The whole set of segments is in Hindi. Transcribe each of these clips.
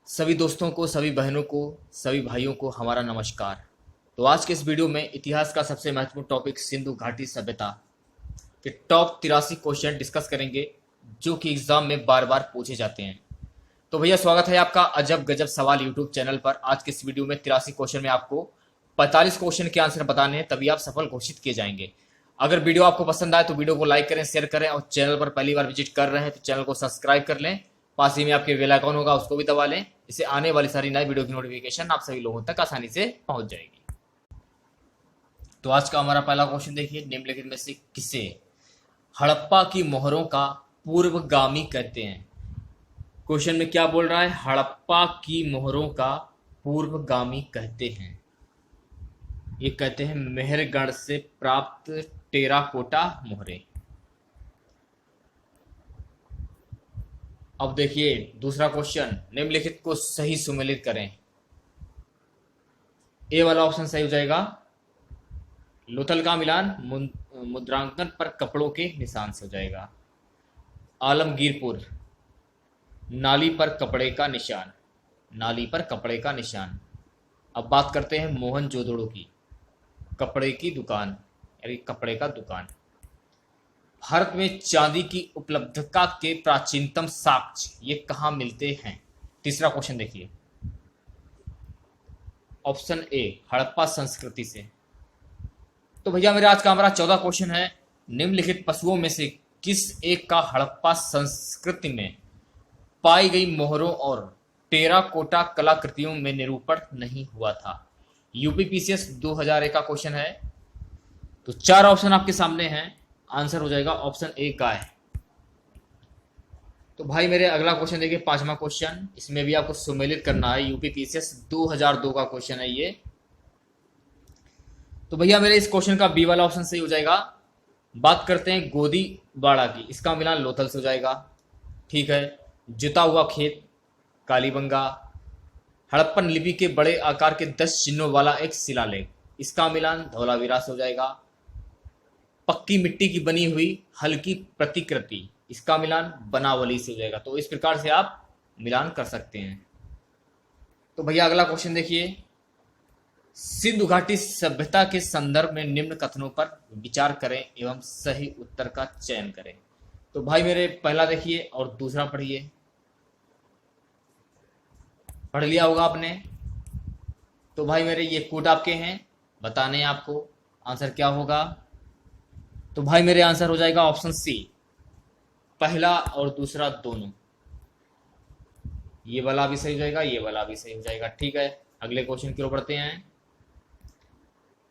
सभी दोस्तों को, सभी बहनों को, सभी भाइयों को हमारा नमस्कार। तो आज के इस वीडियो में इतिहास का सबसे महत्वपूर्ण टॉपिक सिंधु घाटी सभ्यता के टॉप 83 क्वेश्चन डिस्कस करेंगे, जो कि एग्जाम में बार बार पूछे जाते हैं। तो भैया, स्वागत है आपका अजब गजब सवाल यूट्यूब चैनल पर। आज के इस वीडियो में 83 क्वेश्चन में आपको 45 क्वेश्चन के आंसर बताने हैं, तभी आप सफल घोषित किए जाएंगे। अगर वीडियो आपको पसंद आए तो वीडियो को लाइक करें, शेयर करें, और चैनल पर पहली बार विजिट कर रहे हैं तो चैनल को सब्सक्राइब कर लें। पास ही में आपके बेल आइकन होगा, उसको भी दबा लें। इससे आने वाली सारी नई वीडियो की नोटिफिकेशन आप सभी लोगों तक आसानी से पहुंच जाएगी। तो आज का हमारा पहला क्वेश्चन देखिए, निम्नलिखित में से किसे हड़प्पा की मोहरों का पूर्वगामी कहते हैं? क्वेश्चन में क्या बोल रहा है? हड़प्पा की मोहरों का पूर्वगामी कहते हैं। ये कहते हैं मेहरगढ़ से प्राप्त टेराकोटा मोहरे। अब देखिए दूसरा क्वेश्चन, निम्नलिखित को सही सुमेलित करें। ए वाला ऑप्शन सही हो जाएगा। लोथल का मिलान मुद्रांकन पर कपड़ों के निशान से हो जाएगा। आलमगीरपुर, नाली पर कपड़े का निशान, नाली पर कपड़े का निशान। अब बात करते हैं मोहनजोदड़ो की, कपड़े की दुकान यानी कपड़े का दुकान। भारत में चांदी की उपलब्धता के प्राचीनतम साक्ष्य ये कहाँ मिलते हैं? तीसरा क्वेश्चन देखिए, ऑप्शन ए हड़प्पा संस्कृति से। तो भैया मेरा आज का हमारा 14 क्वेश्चन है, निम्नलिखित पशुओं में से किस एक का हड़प्पा संस्कृति में पाई गई मोहरों और टेराकोटा कलाकृतियों में निरूपण नहीं हुआ था? यूपीपीसीएस 2001 का क्वेश्चन है। तो 4 ऑप्शन आपके सामने हैं, आंसर हो जाएगा ऑप्शन ए गाय। तो भाई मेरे अगला क्वेश्चन देखिए, 5वां क्वेश्चन, इसमें भी आपको सुमेलित करना है। यूपीपीसीएस 2002 का क्वेश्चन है ये। तो भैया मेरे इस क्वेश्चन का बी वाला ऑप्शन सही हो जाएगा। बात करते हैं गोदी बाड़ा की, इसका मिलान लोथल से हो जाएगा। ठीक है। जुता हुआ खेत, कालीबंगा। हड़प्पन लिपि के बड़े आकार के 10 चिन्हों वाला एक शिलालेख, इसका मिलान धौलावीरा से हो जाएगा। पक्की मिट्टी की बनी हुई हल्की प्रतिकृति, इसका मिलान बनावली से हो जाएगा। तो इस प्रकार से आप मिलान कर सकते हैं। तो भैया अगला क्वेश्चन देखिए, सिंधु घाटी सभ्यता के संदर्भ में निम्न कथनों पर विचार करें एवं सही उत्तर का चयन करें। तो भाई मेरे पहला देखिए और दूसरा पढ़िए। पढ़ लिया होगा आपने। तो भाई मेरे ये कोड आपके हैं, बताने आपको आंसर क्या होगा। तो भाई मेरे आंसर हो जाएगा ऑप्शन सी, पहला और दूसरा दोनों। ये वाला भी सही हो जाएगा, ये वाला भी सही हो जाएगा। ठीक है, अगले क्वेश्चन की ओर बढ़ते हैं।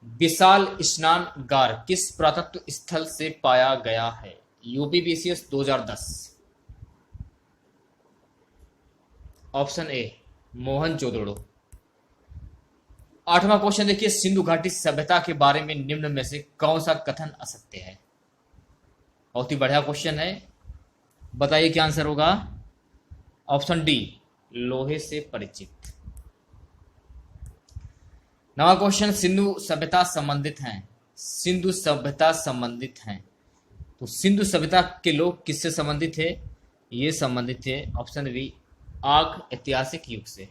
विशाल स्नानगार किस पुरातत्व स्थल से पाया गया है? यूपीपीसीएस 2010। Option A Mohenjodaro. 8वां क्वेश्चन देखिए, सिंधु घाटी सभ्यता के बारे में निम्न में से कौन सा कथन असत्य है? बहुत ही बढ़िया क्वेश्चन है, बताइए क्या आंसर होगा। ऑप्शन डी लोहे से परिचित। 9वां क्वेश्चन, सिंधु सभ्यता संबंधित हैं, सिंधु सभ्यता संबंधित हैं। तो सिंधु सभ्यता के लोग किससे संबंधित थे? ये संबंधित थे ऑप्शन बी आग ऐतिहासिक युग से।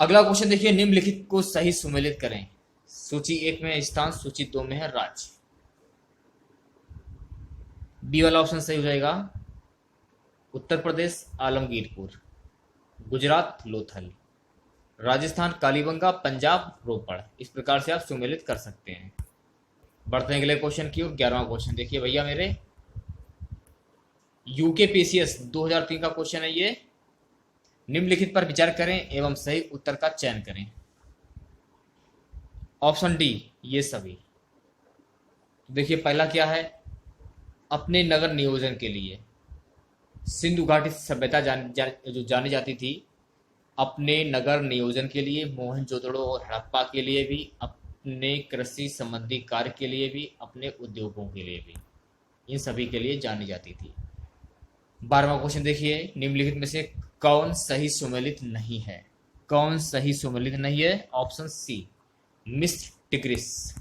अगला क्वेश्चन देखिए, निम्नलिखित को सही सुमेलित करें। सूची 1 में स्थान, सूची 2 में है राज्य। बी वाला ऑप्शन सही हो जाएगा। उत्तर प्रदेश आलमगीरपुर, गुजरात लोथल, राजस्थान कालीबंगा, पंजाब रोपड़। इस प्रकार से आप सुमेलित कर सकते हैं। बढ़ते हैं अगले क्वेश्चन की ओर। 11वां क्वेश्चन देखिए भैया मेरे, यूकेपीसीएस 2003 का क्वेश्चन है ये। निम्नलिखित पर विचार करें एवं सही उत्तर का चयन करें। ऑप्शन डी ये सभी। देखिए पहला क्या है, अपने नगर नियोजन के लिए सिंधु घाटी सभ्यता जो जानी जाती थी, अपने नगर नियोजन के लिए, मोहनजोदड़ो और हड़प्पा के लिए भी, अपने कृषि संबंधी कार्य के लिए भी, अपने उद्योगों के लिए भी, इन सभी के लिए जानी जाती थी। 12वां क्वेश्चन देखिए, निम्नलिखित में से कौन सही सुमेलित नहीं है? कौन सही सुमेलित नहीं है? ऑप्शन सी मिस्र टिग्रिस।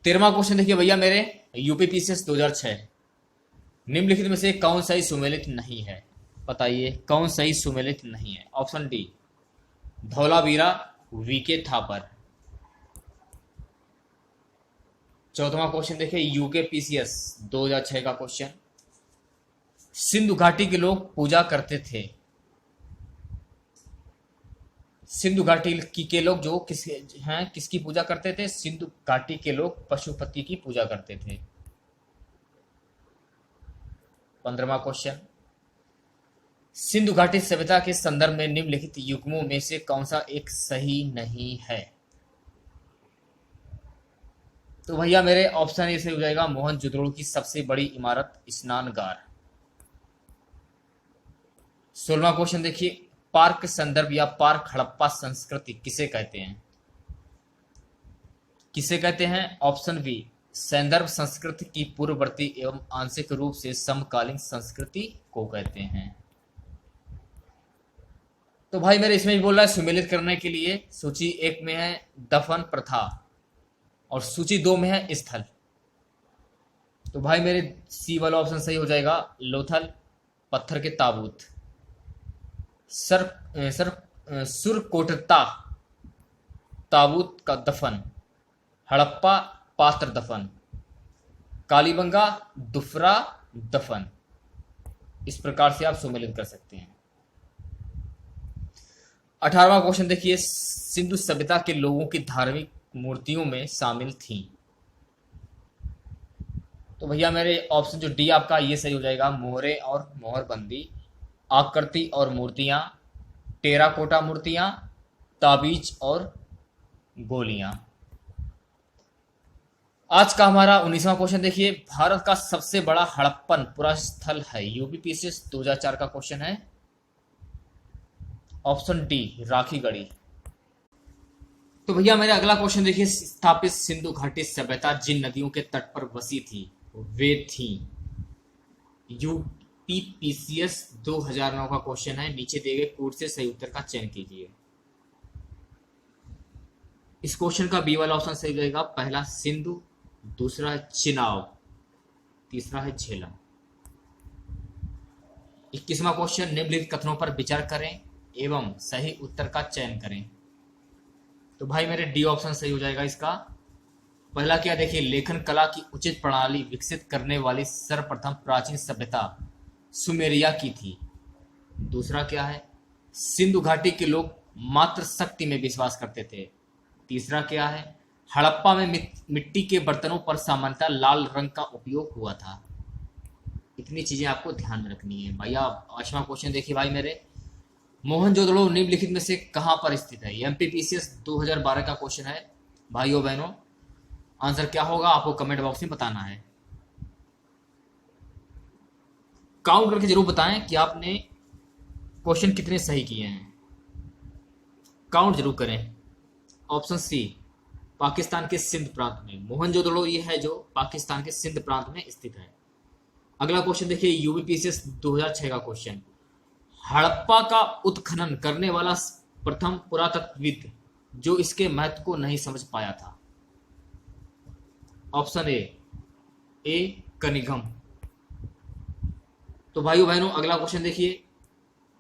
13वां क्वेश्चन देखिए भैया मेरे, यूपीपीसीएस 2006। निम्नलिखित में से कौन सा ही सुमेलित नहीं है? बताइए कौन सही सुमेलित नहीं है। Option D Dholavira, V K Thapar. चौथा क्वेश्चन देखिए यूके पीसीएस 2006 का क्वेश्चन। सिंधु घाटी के लोग पूजा करते थे। सिंधु घाटी के लोग जो किसकी पूजा करते थे? सिंधु घाटी के लोग पशुपति की पूजा करते थे। 15वां क्वेश्चन, सिंधु घाटी सभ्यता के संदर्भ में निम्नलिखित युग्मों में से कौन सा एक सही नहीं है? तो भैया मेरे ऑप्शन ए से हो जाएगा मोहनजोदड़ो की सबसे बड़ी इमारत स्नानगार। 16वां क्वेश्चन देखिए, पार्क संदर्भ या पार्क हड़प्पा संस्कृति किसे कहते हैं? किसे कहते हैं? ऑप्शन बी संदर्भ संस्कृति की पूर्ववर्ती एवं आंशिक रूप से समकालीन संस्कृति को कहते हैं। तो भाई मेरे इसमें भी बोल रहा है सुमेलित करने के लिए। सूची 1 में है दफन प्रथा और सूची 2 में है स्थल। तो भाई मेरे सी वाला ऑप्शन सही हो जाएगा। लोथल, पत्थर के ताबूत, सुरकोटता ताबूत का दफन, हड़प्पा पात्र दफन, कालीबंगा दुफरा दफन। इस प्रकार से आप सुमेलित कर सकते हैं। 18वां क्वेश्चन देखिए, सिंधु सभ्यता के लोगों की धार्मिक मूर्तियों में शामिल थी। तो भैया मेरे ऑप्शन जो डी आपका ये सही हो जाएगा। मोहरे और मोहरबंदी, आकृति और मूर्तियां, टेराकोटा मूर्तियां, ताबीज और गोलियां। आज का हमारा 19वां क्वेश्चन देखिए, भारत का सबसे बड़ा हड़प्पन पुरास्थल है। यूपीपीसीएस 2004 का क्वेश्चन है। Option D Rakhigarhi. तो भैया मेरा अगला क्वेश्चन देखिए, स्थापित सिंधु घाटी सभ्यता जिन नदियों के तट पर बसी थी वे थी। यूपीपीसीएस 2009 का क्वेश्चन है। नीचे दिए गए कोड से सही उत्तर का चयन कीजिए। इस क्वेश्चन का बी वाला ऑप्शन सही रहेगा। पहला सिंधु, दूसरा है चिनाब, तीसरा है झेलम। 21वां क्वेश्चन, निम्नलिखित कथनों पर विचार करें एवं सही उत्तर का चयन करें। तो भाई मेरे डी ऑप्शन सही हो जाएगा इसका। पहला क्या देखिए, लेखन कला की उचित प्रणाली विकसित करने वाली सर्वप्रथम प्राचीन सभ्यता सुमेरिया की थी। दूसरा क्या है, सिंधु घाटी के लोग मात्र शक्ति में विश्वास करते थे। तीसरा क्या है, हड़प्पा में मिट्टी के बर्तनों पर सामान्यतः लाल रंग का उपयोग हुआ था। इतनी चीजें आपको ध्यान में रखनी है। भैया 8वां क्वेश्चन देखिए भाई मेरे, मोहनजोदड़ो निम्नलिखित में से कहां पर स्थित है? एमपीपीसीएस 2012 का क्वेश्चन है। भाइयों बहनों आंसर क्या होगा आपको कमेंट बॉक्स में बताना है। काउंट करके जरूर बताएं कि आपने क्वेश्चन कितने सही किए हैं। काउंट जरूर करें। ऑप्शन सी पाकिस्तान के सिंध प्रांत में। मोहनजोदड़ो ये है जो पाकिस्तान के सिंध प्रांत में स्थित है। अगला क्वेश्चन देखिए यूपीपीसीएस 2006 का क्वेश्चन, हड़प्पा का उत्खनन करने वाला प्रथम पुरातत्वविद जो इसके महत्व को नहीं समझ पाया था। Option A Cunningham. तो भाइयों बहनों अगला क्वेश्चन देखिए,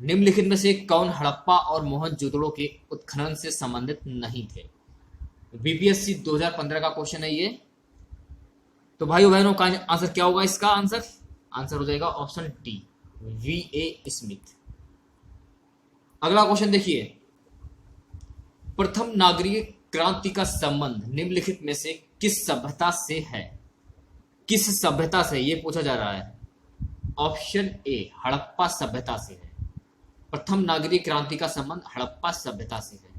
निम्नलिखित में से कौन हड़प्पा और मोहनजोदड़ो के उत्खनन से संबंधित नहीं थे? बीपीएससी 2015 का क्वेश्चन है ये। तो भाइयों बहनों का आंसर क्या होगा? इसका आंसर हो जाएगा ऑप्शन डी वीए स्मिथ। अगला क्वेश्चन देखिए, प्रथम नागरिक क्रांति का संबंध निम्नलिखित में से किस सभ्यता से है? किस सभ्यता से ये पूछा जा रहा है। ऑप्शन ए हड़प्पा सभ्यता से है। प्रथम नागरिक क्रांति का संबंध हड़प्पा सभ्यता से है।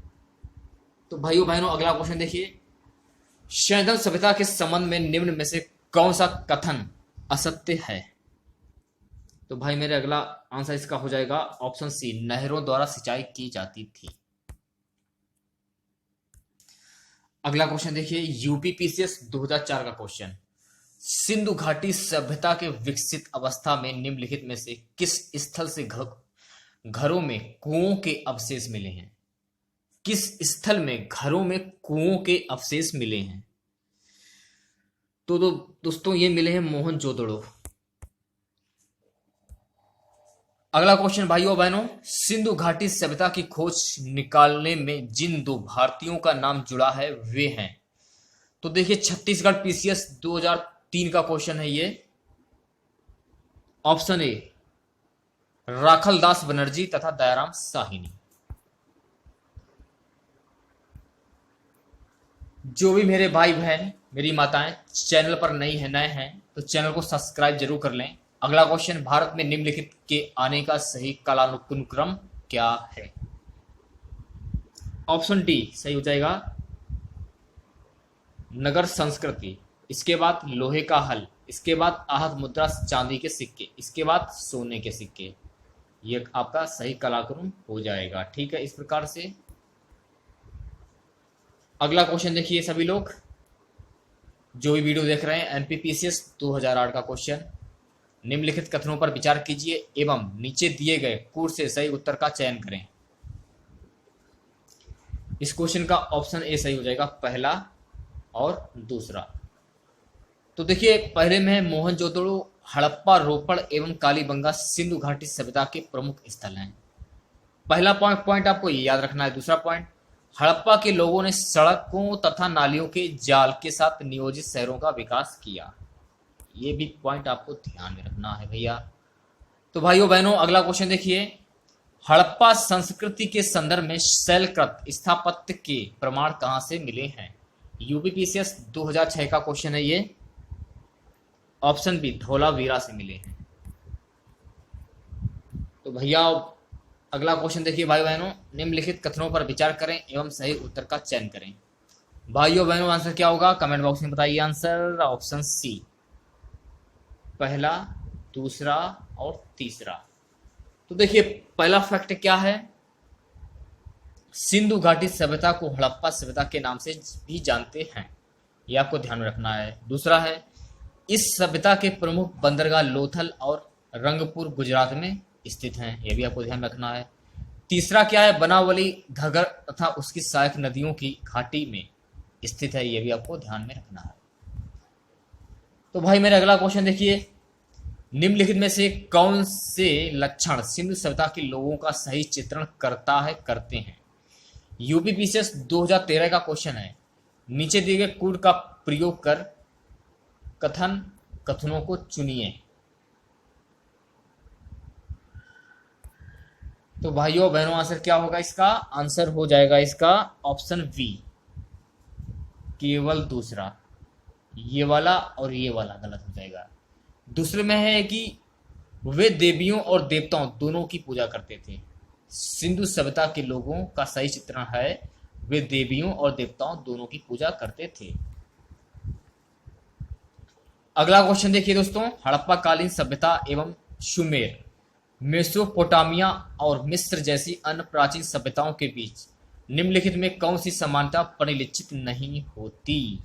तो भाइयों बहनों अगला क्वेश्चन देखिए, शैदल सभ्यता के संबंध में निम्न में से कौन सा कथन असत्य है? तो भाई मेरे अगला आंसर इसका हो जाएगा ऑप्शन सी नहरों द्वारा सिंचाई की जाती थी। अगला क्वेश्चन देखिए यूपीपीसीएस 2004 का क्वेश्चन, सिंधु घाटी सभ्यता के विकसित अवस्था में निम्नलिखित में से किस स्थल से घरों में कुओं के अवशेष मिले हैं? किस स्थल में घरों में कुओं के अवशेष मिले हैं? तो दोस्तों ये मिले हैं मोहनजोदड़ो। अगला क्वेश्चन भाइयों बहनों, सिंधु घाटी सभ्यता की खोज निकालने में जिन दो भारतीयों का नाम जुड़ा है वे हैं। तो देखिए छत्तीसगढ़ पीसीएस 2003 का क्वेश्चन है ये। ऑप्शन ए राखल दास बनर्जी तथा दयाराम साहिनी। जो भी मेरे भाई बहन मेरी माताएं चैनल पर नए हैं तो चैनल को सब्सक्राइब जरूर कर लें। अगला क्वेश्चन, भारत में निम्नलिखित के आने का सही कालानुक्रम क्या है। ऑप्शन डी सही हो जाएगा, नगर संस्कृति, इसके बाद लोहे का हल, इसके बाद आहत मुद्रा चांदी के सिक्के, इसके बाद सोने के सिक्के। ये आपका सही कालानुक्रम हो जाएगा। ठीक है, इस प्रकार से अगला क्वेश्चन देखिए सभी लोग जो भी वीडियो देख रहे हैं, एमपीपीसीएस 2008 का क्वेश्चन। निम्नलिखित कथनों पर विचार कीजिए एवं नीचे दिए गए कोर्स से सही उत्तर का चयन करें। इस क्वेश्चन का ऑप्शन ए सही हो जाएगा, पहला और दूसरा। तो देखिए पहले में है मोहनजोदड़ो, हड़प्पा, रोपड़ एवं कालीबंगा सिंधु घाटी सभ्यता के प्रमुख स्थल हैं। पहला पॉइंट आपको ये याद रखना है। दूसरा पॉइंट, हड़प्पा के लोगों ने सड़कों तथा नालियों के जाल के साथ नियोजित शहरों का विकास किया। ये भी पॉइंट आपको ध्यान में रखना है भैया। तो भाइयों बहनों अगला क्वेश्चन देखिए, हड़प्पा संस्कृति के संदर्भ में शैलकृत स्थापत्य के प्रमाण कहां से मिले हैं। यूपीपीसीएस 2006 का क्वेश्चन है ये। ऑप्शन बी धौलावीरा से मिले हैं। तो भैया अगला क्वेश्चन देखिए भाई बहनों, निम्नलिखित कथनों पर विचार करें एवं सही उत्तर का चयन करें। भाइयों बहनों आंसर क्या होगा कमेंट बॉक्स में बताइए आंसर। ऑप्शन सी, पहला, दूसरा और तीसरा। तो देखिए पहला फैक्ट क्या है, सिंधु घाटी सभ्यता को हड़प्पा सभ्यता के नाम से भी जानते हैं, यह आपको ध्यान में रखना है। दूसरा है, इस सभ्यता के प्रमुख बंदरगाह लोथल और रंगपुर गुजरात में स्थित हैं, यह भी आपको ध्यान रखना है। तीसरा क्या है, बनावली, घगर तथा उसकी सहायक नदियों की घाटी में स्थित है, यह भी आपको ध्यान में रखना है। तो भाई मेरा अगला क्वेश्चन देखिए, निम्नलिखित में से कौन से लक्षण सिंधु सभ्यता के लोगों का सही चित्रण करते हैं। यूपीपीसीएस 2013 का क्वेश्चन है। नीचे दिए गए कोड का प्रयोग कर कथनों को चुनिए। तो भाइयों बहनों आंसर क्या होगा इसका, आंसर हो जाएगा इसका ऑप्शन बी, केवल दूसरा। ये वाला और ये वाला गलत हो जाएगा। दूसरे में है कि वे देवियों और देवताओं दोनों की पूजा करते थे। सिंधु सभ्यता के लोगों का सही चित्रण है, वे देवियों और देवताओं दोनों की पूजा करते थे। अगला क्वेश्चन देखिए दोस्तों, हड़प्पा कालीन सभ्यता एवं सुमेर, मेसोपोटामिया और मिस्र जैसी अन्य प्राचीन सभ्यताओं के बीच निम्नलिखित में कौन सी समानता परिलक्षित नहीं होती।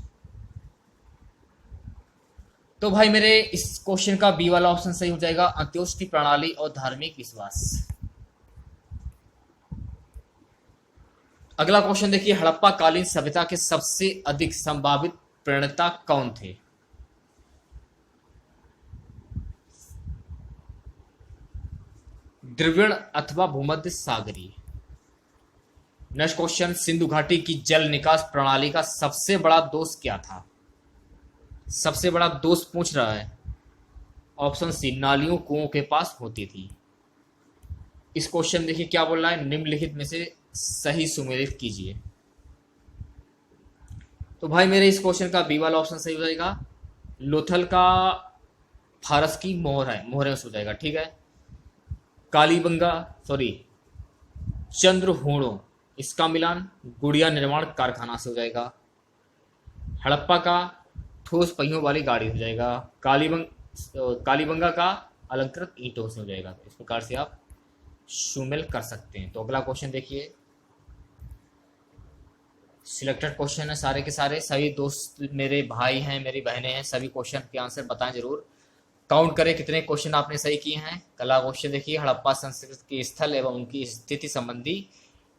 तो भाई मेरे इस क्वेश्चन का बी वाला ऑप्शन सही हो जाएगा, अंत्योष्टि प्रणाली और धार्मिक विश्वास। अगला क्वेश्चन देखिए, हड़प्पा कालीन सभ्यता के सबसे अधिक संभावित प्रणेता कौन थे। द्रविड़ अथवा भूमध्य सागरीय। नेक्स्ट क्वेश्चन, सिंधु घाटी की जल निकास प्रणाली का सबसे बड़ा दोष क्या था। सबसे बड़ा दोष पूछ रहा है। ऑप्शन सी, नालियों कुओं के पास होती थी। इस क्वेश्चन देखिए क्या बोल रहा है, निम्नलिखित में से सही सुमेलित कीजिए। तो भाई मेरे इस क्वेश्चन का बी वाला ऑप्शन सही हो जाएगा, लोथल का फारस की मोहर है हो जाएगा। ठीक है, चंद्रहूणों, इसका मिलान गुड़िया निर्माण कारखाना से हो जाएगा। हड़प्पा का ठोस पहियों वाली गाड़ी हो जाएगा। कालीबंगा का अलंकृत ईंटों से हो जाएगा। इस प्रकार से आप शुमेल कर सकते हैं। तो अगला क्वेश्चन देखिए, सिलेक्टेड क्वेश्चन है सारे के सारे। सभी दोस्त मेरे भाई हैं, मेरी बहनें हैं, सभी क्वेश्चन के आंसर बताएं जरूर। काउंट करें कितने क्वेश्चन आपने सही किए हैं। अगला क्वेश्चन देखिए, हड़प्पा संस्कृति के स्थल एवं उनकी स्थिति संबंधी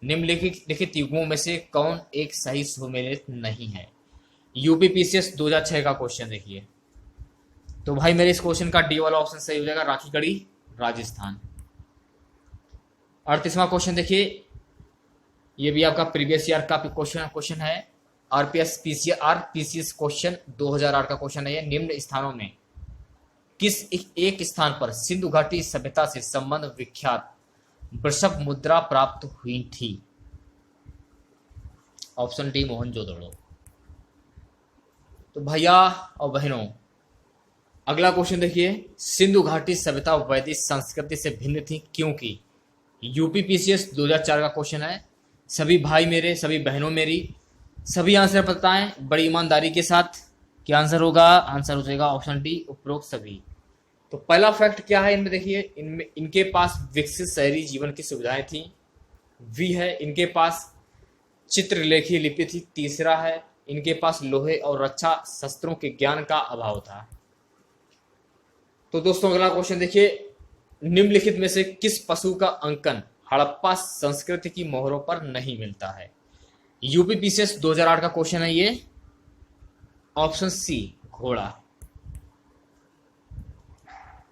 निम्नलिखित युगों में से कौन एक सही सुमेलित नहीं है। यूपीपीसीएस 2006 का क्वेश्चन देखिए। तो भाई मेरे इस क्वेश्चन का डी वाला ऑप्शन सही हो जाएगा, राखीगढ़ी राजस्थान। 38वां क्वेश्चन देखिए, ये भी आपका प्रीवियस ईयर का क्वेश्चन है। आरपीएस क्वेश्चन 2008 का क्वेश्चन है ये। निम्न स्थानों में किस एक स्थान पर सिंधु घाटी सभ्यता से संबंध विख्यात वृषभ मुद्रा प्राप्त हुई थी? Option D Mohenjodaro. तो भैया और बहनों, अगला क्वेश्चन देखिए, सिंधु घाटी सभ्यता वैदिक संस्कृति से भिन्न थी क्योंकि? यूपीपीसीएस 2004 का क्वेश्चन है। सभी भाई मेरे, सभी बहनों मेरी, सभी आंसर बताएं बड़ी ईमानदारी के साथ। क्या आंसर होगा? आंसर हो जाएगा ऑप्शन डी उपरोक्त सभी। तो पहला फैक्ट क्या है इनमें देखिए, इनमें इनके पास विकसित शहरी जीवन की सुविधाएं थी। वी है, इनके पास चित्रलेखी लिपि थी। तीसरा है, इनके पास लोहे और रक्षा शस्त्रों के ज्ञान का अभाव था। तो दोस्तों अगला क्वेश्चन देखिए, निम्नलिखित में से किस पशु का अंकन हड़प्पा संस्कृति की मोहरों पर नहीं मिलता है? यूपीपीसीएस 2008 का क्वेश्चन है ये। ऑप्शन सी घोड़ा।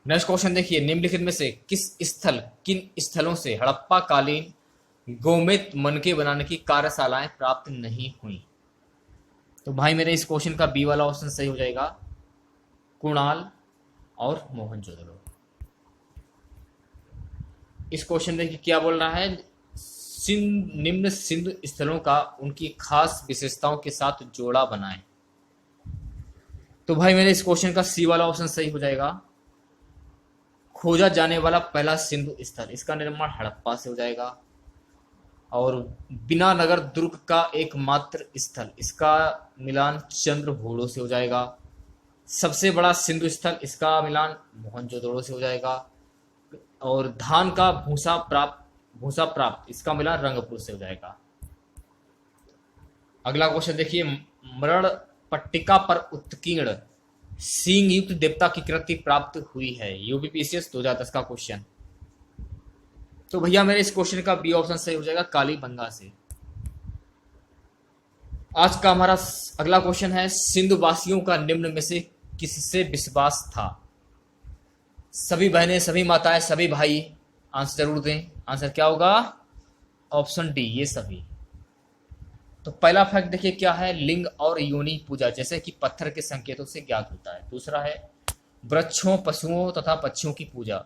नेक्स्ट क्वेश्चन देखिए, निम्नलिखित में से किन स्थलों से हड़प्पा कालीन गोमेद मनके बनाने की कार्यशालाएं प्राप्त नहीं हुई? तो भाई मेरे इस क्वेश्चन का बी वाला ऑप्शन सही हो जाएगा, कुणाल और मोहनजोदड़ो। इस क्वेश्चन देखिए क्या बोल रहा है, निम्न सिंधु स्थलों का उनकी खास विशेषताओं के साथ जोड़ा बनाएं। तो भाई मेरे इस क्वेश्चन का सी वाला ऑप्शन सही हो जाएगा, खोजा जाने वाला पहला सिंधु स्थल, इसका निर्माण हड़प्पा से हो जाएगा। और बिना नगर दुर्ग का एकमात्र स्थल, इसका मिलान चंद्रहूड़ों से हो जाएगा। सबसे बड़ा सिंधु स्थल, इसका मिलान मोहनजोदड़ो से हो जाएगा। और धान का भूसा प्राप्त, इसका मिलान रंगपुर से हो जाएगा। अगला क्वेश्चन देखिए, मरण पट्टिका पर उत्कीर्ण सिंह युक्त देवता की कृति प्राप्त हुई है? यूपीपीसीएस 2010 का क्वेश्चन। तो भैया मेरे इस क्वेश्चन का बी ऑप्शन सही हो जाएगा, कालीबंगा से। आज का हमारा अगला क्वेश्चन है, सिंधु वासियों का निम्न में से किससे विश्वास था? सभी बहनें, सभी माताएं, सभी भाई आंसर जरूर दें। आंसर क्या होगा? ऑप्शन डी ये सभी। तो पहला फैक्ट देखिए क्या है, लिंग और योनि पूजा जैसे कि पत्थर के संकेतों से ज्ञात होता है। दूसरा है वृक्षों, पशुओं तथा पक्षियों की पूजा।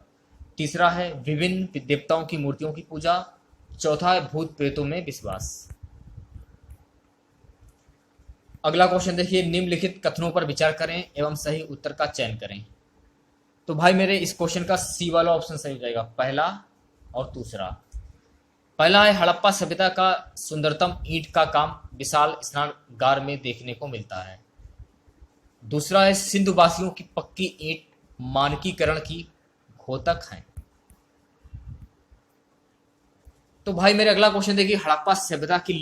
तीसरा है विभिन्न देवताओं की मूर्तियों की पूजा। चौथा है भूत प्रेतों में विश्वास। अगला क्वेश्चन देखिए, निम्नलिखित कथनों पर विचार करें एवं सही उत्तर का चयन करें। तो भाई मेरे इस क्वेश्चन का सी वाला ऑप्शन सही हो जाएगा, पहला और दूसरा। पहला है, हड़प्पा सभ्यता का सुंदरतम ईंट का काम विशाल स्नानगार में देखने को मिलता है। दूसरा है, सिंधु वासियों की पक्की ईंट मानकीकरण की घोतक है। तो भाई मेरे अगला क्वेश्चन देखिए, हड़प्पा सभ्यता की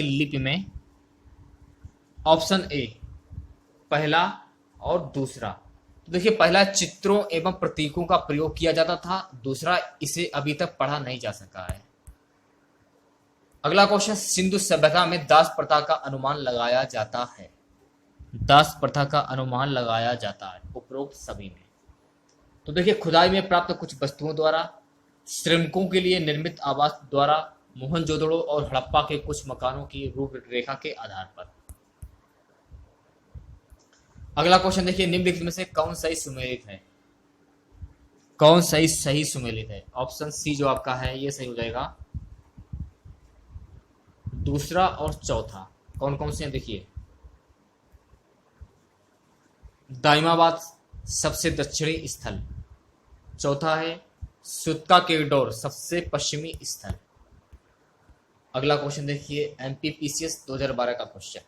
लिपि में ऑप्शन ए पहला और दूसरा। तो देखिए पहला चित्रों एवं प्रतीकों का प्रयोग किया जाता था, दूसरा इसे अभी तक पढ़ा नहीं जा सका है। अगला क्वेश्चन, सिंधु सभ्यता में दास प्रथा का अनुमान लगाया जाता है। दास प्रथा का अनुमान लगाया जाता है उपरोक्त सभी में। तो देखिए खुदाई में प्राप्त कुछ वस्तुओं द्वारा, श्रमिकों के लिए निर्मित आवास द्वारा, मोहनजोदड़ो और हड़प्पा के कुछ मकानों की रूपरेखा के आधार पर। अगला क्वेश्चन देखिए, निम्नलिखित में से कौन सही सुमेलित है? सही सुमेलित है? ऑप्शन सी जो आपका है ये सही हो जाएगा। दूसरा और चौथा कौन कौन से हैं देखिए, दाइमाबाद सबसे दक्षिणी स्थल, चौथा है सुत्का केडोर सबसे पश्चिमी स्थल। अगला क्वेश्चन देखिए, एमपीपीसीएस 2012 का क्वेश्चन,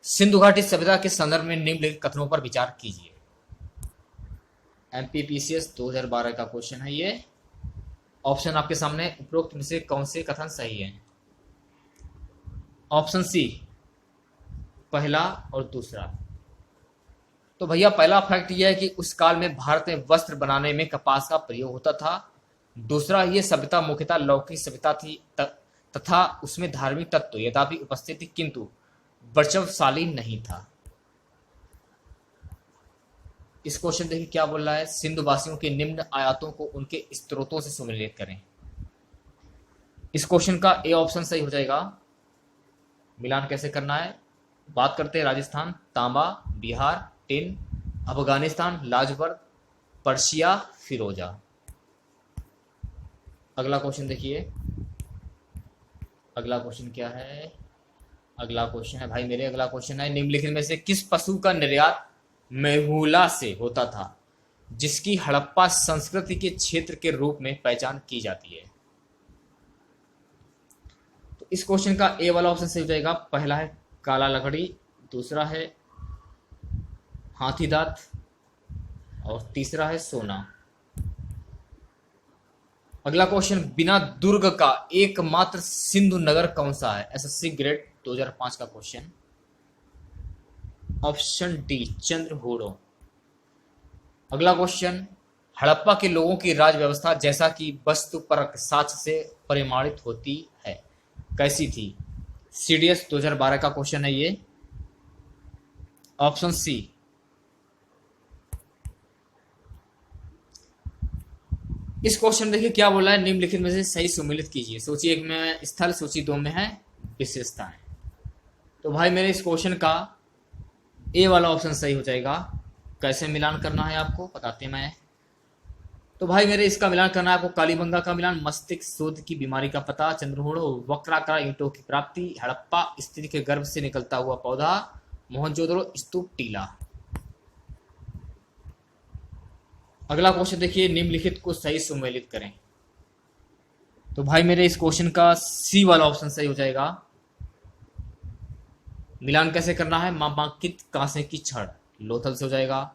सिंधु घाटी सभ्यता के संदर्भ में निम्नलिखित कथनों पर विचार कीजिए। एमपीपीसीएस 2012 का क्वेश्चन है ये। ऑप्शन आपके सामने, उपरोक्त में से कौन से कथन सही है? ऑप्शन सी पहला और दूसरा। तो भैया पहला फैक्ट यह है कि उस काल में भारत में वस्त्र बनाने में कपास का प्रयोग होता था। दूसरा, ये सभ्यता मुख्यतः लौकिक सभ्यता थी तथा उसमें धार्मिक तत्व यद्यपि उपस्थित थी किंतु वर्चस्वशाली नहीं था। इस क्वेश्चन देखिए क्या बोल रहा है, सिंधु वासियों के निम्न आयातों को उनके स्त्रोतों से सुमेलित करें। इस क्वेश्चन का ए ऑप्शन सही हो जाएगा। मिलान कैसे करना है, बात करते हैं राजस्थान तांबा, बिहार टिन, अफगानिस्तान लाजवर्द, पर्शिया फिरोजा। अगला क्वेश्चन देखिए, अगला क्वेश्चन क्या है, अगला क्वेश्चन है भाई मेरे, अगला क्वेश्चन है निम्नलिखित में से किस पशु का निर्यात मेहुला से होता था जिसकी हड़प्पा संस्कृति के क्षेत्र के रूप में पहचान की जाती है। तो इस क्वेश्चन का ए वाला ऑप्शन सही हो जाएगा। पहला है काला लकड़ी, दूसरा है हाथी दांत और तीसरा है सोना। अगला क्वेश्चन, बिना दुर्ग का एकमात्र सिंधु नगर कौन सा है? एसएससी ग्रेड 2005 का क्वेश्चन। Option D चंद्रहूड़ो। अगला क्वेश्चन, हड़प्पा के लोगों की राज व्यवस्था जैसा कि वस्तुपरक साक्ष्य से परिमाणित होती है कैसी थी? सीडीएस 2012 का क्वेश्चन है ये। Option C. इस क्वेश्चन देखिए क्या बोला है, निम्नलिखित में से सही सुमेलित कीजिए। सूची 1 में स्थल, सूची 2 में है विशेषताएं। तो भाई मेरे इस क्वेश्चन का ए वाला ऑप्शन सही हो जाएगा। कैसे मिलान करना है आपको बताते मैं। तो भाई मेरे इसका मिलान करना है आपको। कालीबंगा का मिलान, मस्तिष्क शोध की बीमारी का पता, चंद्रहूड़ो वक्राकार ईंटों की प्राप्ति, हड़प्पा स्त्री के गर्भ से निकलता हुआ पौधा, मोहनजोदड़ो स्तूप टीला। अगला क्वेश्चन देखिए, निम्नलिखित को सही सुमेलित करें। तो भाई मेरे इस क्वेश्चन का सी वाला ऑप्शन सही हो जाएगा। मिलान कैसे करना है, मामांकित कांसे की छड़ लोथल से हो जाएगा।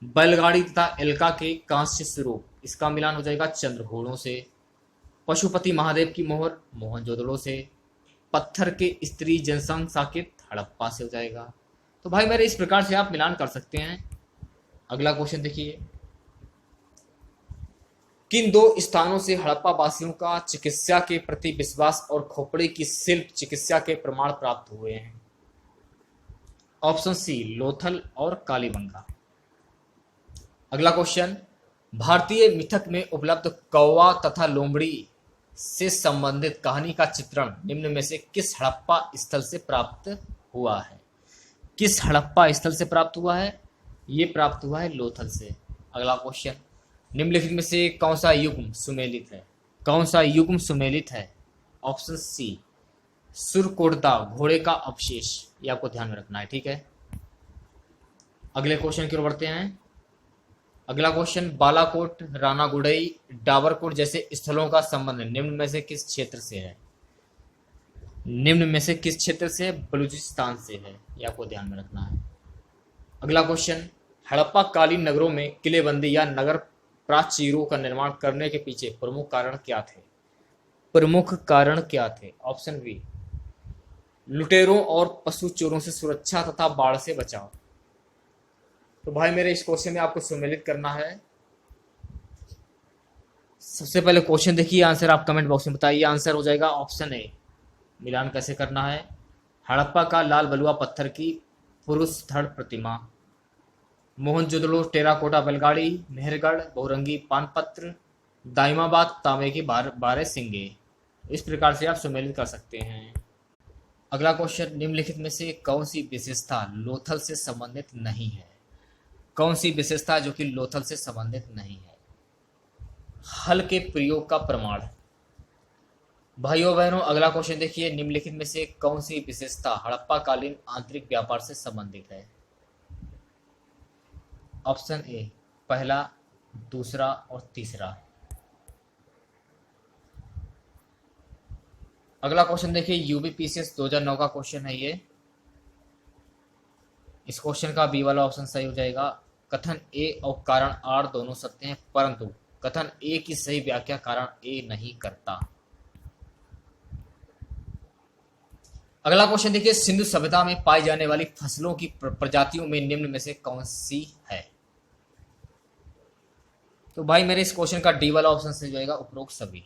बैलगाड़ी तथा एल्का के कांस्य स्वरूप, इसका मिलान हो जाएगा चंद्रहूड़ों से। पशुपति महादेव की मोहर मोहनजोदड़ो से। पत्थर के स्त्री जनसंघ साकेत हड़प्पा से हो जाएगा। तो भाई मेरे इस प्रकार से आप मिलान कर सकते हैं। अगला क्वेश्चन देखिए, किन दो स्थानों से हड़प्पा वासियों का चिकित्सा के प्रति विश्वास और खोपड़ी की शिल्प चिकित्सा के प्रमाण प्राप्त हुए हैं? ऑप्शन सी लोथल और कालीबंगा। अगला क्वेश्चन, भारतीय मिथक में उपलब्ध कौवा तथा लोमड़ी से संबंधित कहानी का चित्रण निम्न में से किस हड़प्पा स्थल से प्राप्त हुआ है? किस हड़प्पा स्थल से प्राप्त हुआ है? ये प्राप्त हुआ है लोथल से। अगला क्वेश्चन, निम्नलिखित में से कौन सा युग्म सुमेलित है? कौन सा युग्म सुमेलित है? ऑप्शन सी सुरकोटदा घोड़े का अवशेष। ये आपको ध्यान में रखना है, ठीक है। अगले क्वेश्चन की ओर बढ़ते हैं। अगला क्वेश्चन, बालाकोट, रानागुड़ई, डाबरकोट जैसे स्थलों का संबंध निम्न में से किस क्षेत्र से है? निम्न में से किस क्षेत्र से? बलूचिस्तान से है, ये आपको ध्यान में रखना है। अगला क्वेश्चन, हड़प्पा कालीन नगरों में किलेबंदी या नगर प्राचीरों का निर्माण करने के पीछे प्रमुख कारण क्या थे? प्रमुख कारण क्या थे? ऑप्शन बी लुटेरों और पशु चोरों से सुरक्षा तथा बाढ़ से बचाव। तो भाई मेरे इस क्वेश्चन में आपको सुमेलित करना है। सबसे पहले क्वेश्चन देखिए, आंसर आप कमेंट बॉक्स में बताइए। आंसर हो जाएगा ऑप्शन ए। मिलान कैसे करना है, हड़प्पा का लाल बलुआ पत्थर की पुरुष धड़ प्रतिमा, मोहनजोदड़ो टेराकोटा बैलगाड़ी, मेहरगढ़ बहुरंगी पानपत्र, दाइमाबाद तांबे की 12 सिंगे। इस प्रकार से आप सुमेलित कर सकते हैं। अगला क्वेश्चन, निम्नलिखित में से कौन सी विशेषता लोथल से संबंधित नहीं है? कौन सी विशेषता जो कि लोथल से संबंधित नहीं है? हल के प्रयोग का प्रमाण। भाइयों बहनों अगला क्वेश्चन देखिए, निम्नलिखित में से कौन सी विशेषता हड़प्पा कालीन आंतरिक व्यापार से संबंधित है? ऑप्शन ए पहला, दूसरा और तीसरा। अगला क्वेश्चन देखिए, यूबीपीसीएस 2009 का क्वेश्चन है ये। इस क्वेश्चन का बी वाला ऑप्शन सही हो जाएगा। कथन ए और कारण आर दोनों सत्य हैं, परंतु कथन ए की सही व्याख्या कारण ए नहीं करता। अगला क्वेश्चन देखिए, सिंधु सभ्यता में पाई जाने वाली फसलों की प्रजातियों में निम्न में से कौन सी है? तो भाई मेरे इस क्वेश्चन का डी वाला ऑप्शन सही हो जाएगा, उपरोक्त सभी।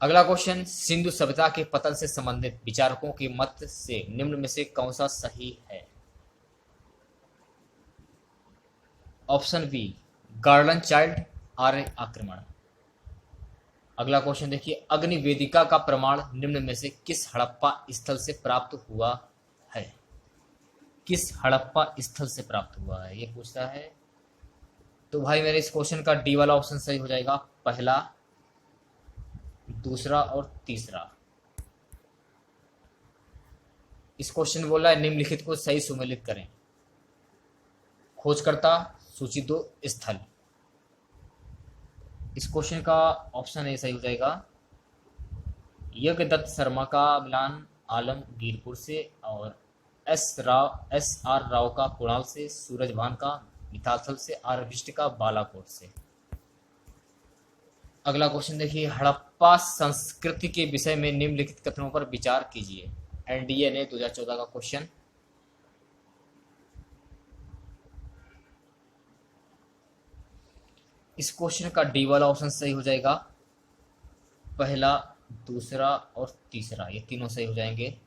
अगला क्वेश्चन, सिंधु सभ्यता के पतन से संबंधित विचारकों के मत से निम्न में से कौन सा सही है? ऑप्शन बी गार्डन चाइल्ड आर्य आक्रमण। अगला क्वेश्चन देखिए, अग्नि वेदिका का प्रमाण निम्न में से किस हड़प्पा स्थल से प्राप्त हुआ है? किस हड़प्पा स्थल से प्राप्त हुआ है ये पूछता है। तो भाई मेरे इस क्वेश्चन का डी वाला ऑप्शन सही हो जाएगा, पहला, दूसरा और तीसरा। इस क्वेश्चन बोला है निम्नलिखित को सही सुमेलित करें। खोजकर्ता, सूची 2, स्थल। इस क्वेश्चन का ऑप्शन ए सही हो जाएगा, यज्ञदत्त शर्मा का मिलान आलमगीरपुर से, और एस आर राव का कुणाल से, सूरजभान का मिताथल से, आरभिष्ट का बालाकोट से। अगला क्वेश्चन देखिए, हड़प्पा संस्कृति के विषय में निम्नलिखित कथनों पर विचार कीजिए। एनडीए ने 2014 का क्वेश्चन। इस क्वेश्चन का डी वाला ऑप्शन सही हो जाएगा, पहला, दूसरा और तीसरा, ये तीनों सही हो जाएंगे।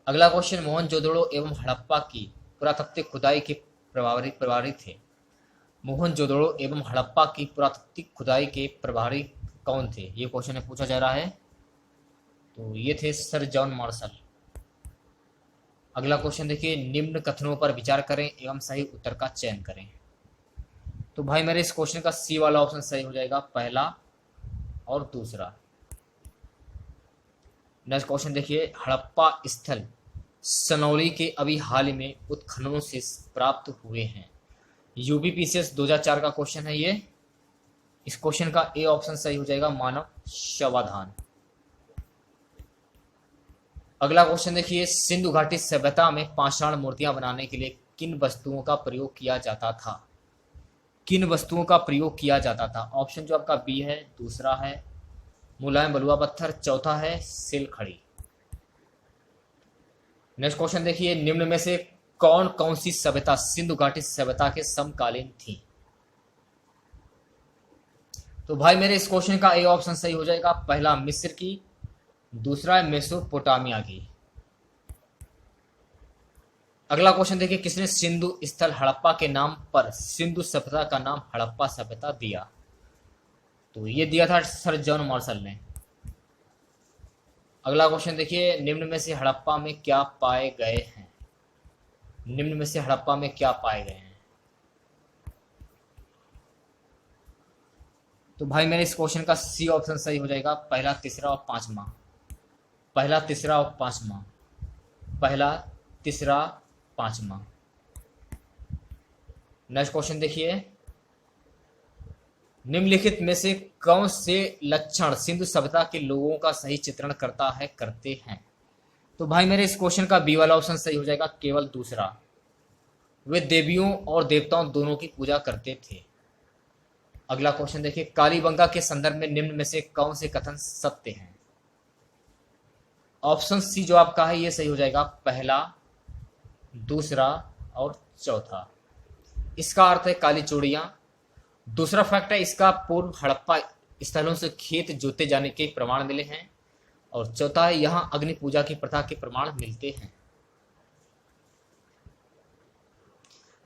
अगला क्वेश्चन, मोहनजोदड़ो एवं हड़प्पा की पुरातात्विक खुदाई के प्रभारी थे। मोहनजोदड़ो एवं हड़प्पा की पुरातात्विक खुदाई के प्रभारी कौन थे? ये क्वेश्चन पूछा जा रहा है। तो ये थे सर जॉन मार्शल। अगला क्वेश्चन देखिए, निम्न कथनों पर विचार करें एवं सही उत्तर का चयन करें। तो भाई मेरे इस क्वेश्चन का सी वाला ऑप्शन सही हो जाएगा, पहला और दूसरा। नेक्स्ट क्वेश्चन देखिए, हड़प्पा स्थल सनौली के अभी हाल ही में उत्खननों से प्राप्त हुए हैं। यूपीपीसीएस 2004 का क्वेश्चन है ये। इस क्वेश्चन का ए ऑप्शन सही हो जाएगा, मानव शवाधान। अगला क्वेश्चन देखिए, सिंधु घाटी सभ्यता में पाषाण मूर्तियां बनाने के लिए किन वस्तुओं का प्रयोग किया जाता था? किन वस्तुओं का प्रयोग किया जाता था? ऑप्शन जो आपका बी है, दूसरा है मुलायम बलुआ पत्थर, चौथा है सिल खड़ी। नेक्स्ट क्वेश्चन देखिए, निम्न में से कौन कौन सी सभ्यता सिंधु घाटी सभ्यता के समकालीन थी? तो भाई मेरे इस क्वेश्चन का ए ऑप्शन सही हो जाएगा, पहला मिस्र की, दूसरा है मेसोपोटामिया की। अगला क्वेश्चन देखिए, किसने सिंधु स्थल हड़प्पा के नाम पर सिंधु सभ्यता का नाम हड़प्पा सभ्यता दिया? तो ये दिया था सर जॉन मार्शल ने। अगला क्वेश्चन देखिए, निम्न में से हड़प्पा में क्या पाए गए हैं? निम्न में से हड़प्पा में क्या पाए गए हैं? तो भाई मेरे इस क्वेश्चन का सी ऑप्शन सही हो जाएगा, पहला, तीसरा और पांचवा। पहला, तीसरा और पांचवा, पहला, तीसरा, पांचवा। नेक्स्ट क्वेश्चन देखिए, निम्नलिखित में से कौन से लक्षण सिंधु सभ्यता के लोगों का सही चित्रण करते हैं? तो भाई मेरे इस क्वेश्चन का बी वाला ऑप्शन सही हो जाएगा, केवल दूसरा। वे देवियों और देवताओं दोनों की पूजा करते थे। अगला क्वेश्चन देखिए, कालीबंगा के संदर्भ में निम्न में से कौन से कथन सत्य हैं? ऑप्शन सी जो आपका है ये सही हो जाएगा, पहला, दूसरा और चौथा। इसका अर्थ है काली चूड़ियां। दूसरा फैक्ट है इसका पूर्व हड़प्पा स्थलों से खेत जोते जाने के प्रमाण मिले हैं, और चौथा है यहां अग्नि पूजा की प्रथा के प्रमाण मिलते हैं।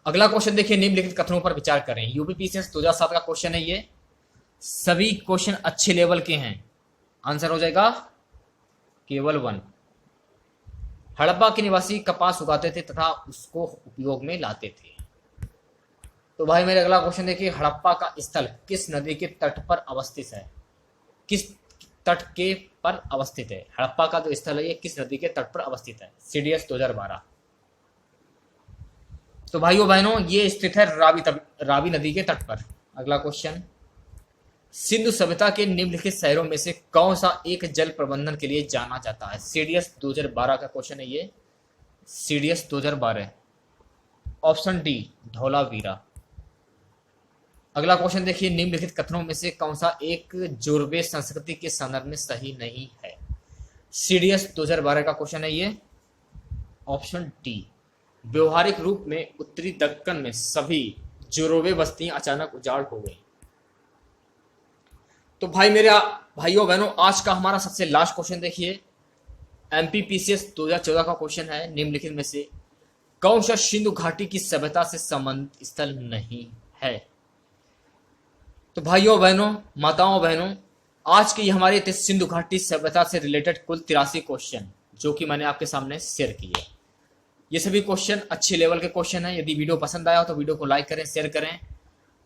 अगला क्वेश्चन देखिए, निम्नलिखित कथनों पर विचार करें। यूपीपीसीएस 2007 का क्वेश्चन है ये। सभी क्वेश्चन अच्छे लेवल के हैं। आंसर हो जाएगा केवल 1। हड़प्पा के निवासी कपास उगाते थे तथा उसको उपयोग में लाते थे। तो भाई मेरे अगला क्वेश्चन देखिए, हड़प्पा का स्थल किस नदी के तट पर अवस्थित है? किस तट के पर अवस्थित है? हड़प्पा का जो स्थल है ये किस नदी के तट पर अवस्थित है? सीडीएस 2012। तो भाइयों बहनों ये स्थित है रावी नदी के तट पर। अगला क्वेश्चन, सिंधु सभ्यता के निम्नलिखित शहरों में से कौन सा एक जल प्रबंधन के लिए जाना जाता है? सीडीएस 2012 का क्वेश्चन है ये। CDS 2012, option D Dholavira. अगला क्वेश्चन देखिए, निम्नलिखित कथनों में से कौन सा एक जोरबे संस्कृति के संदर्भ में सही नहीं है? सीडीएस 2012 का क्वेश्चन है ये, ऑप्शन डी। व्यवहारिक रूप में उत्तरी दक्कन में सभी जोरोबे बस्तियां अचानक उजाड़ हो गई। तो भाई मेरे भाइयों बहनों आज का हमारा सबसे लास्ट क्वेश्चन देखिए, एमपीपीसीएस 2014 का क्वेश्चन है। निम्नलिखित में से कौन सा सिंधु घाटी की सभ्यता से संबंध स्थल नहीं है? तो भाइयों बहनों, माताओं बहनों, आज की हमारी सिंधु घाटी सभ्यता से रिलेटेड कुल 83 क्वेश्चन जो कि मैंने आपके सामने शेयर किए। ये सभी क्वेश्चन अच्छे लेवल के क्वेश्चन हैं। यदि वीडियो पसंद आया हो तो वीडियो को लाइक करें, शेयर करें,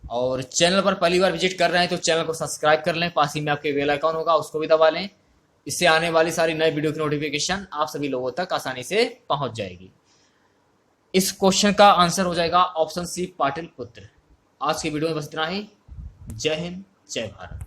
और चैनल पर पहली बार विजिट कर रहे हैं तो चैनल को सब्सक्राइब कर लें। पास ही में आपके बेल आइकॉन होगा, उसको भी दबा लें। इससे आने वाली सारी नई वीडियो की नोटिफिकेशन आप सभी लोगों तक आसानी से पहुंच जाएगी। इस क्वेश्चन का आंसर हो जाएगा ऑप्शन सी, पाटिल पुत्र। आज की वीडियो में बस इतना ही। जय हिंद, जय भारत।